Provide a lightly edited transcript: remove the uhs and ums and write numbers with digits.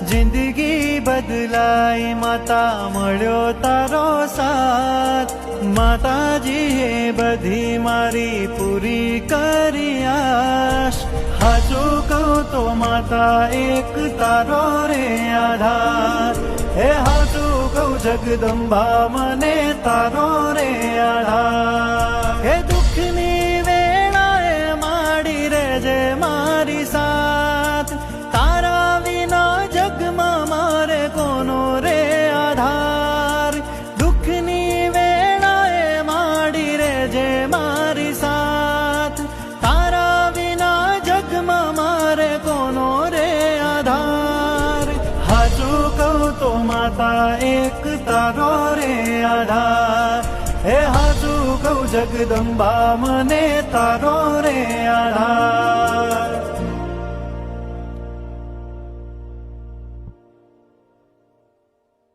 જિંદગી બદલાઈ માતા મળ્યો તારો સાથ, માતાજીએ બધી મારી પૂરી કરી આશ. હાચું કહું તો માતા એક તારો રે આધાર, હે હાચું કહું જગદંબા મને તારો રે આધાર. હે દુઃખની વેળાએ માડી રેજે મારી સાથ, તારા વિના જગમાં મારે કોનો રે આધાર. દુઃખની વેળાએ માડી રેજે મારી સાથ, તારા વિના જગમાં મારે કોનો રે આધાર. હાચું કહું તો માતા એક તારો રે આધાર, હે હાચું કહું જગદંબા મને તારો રે આધાર.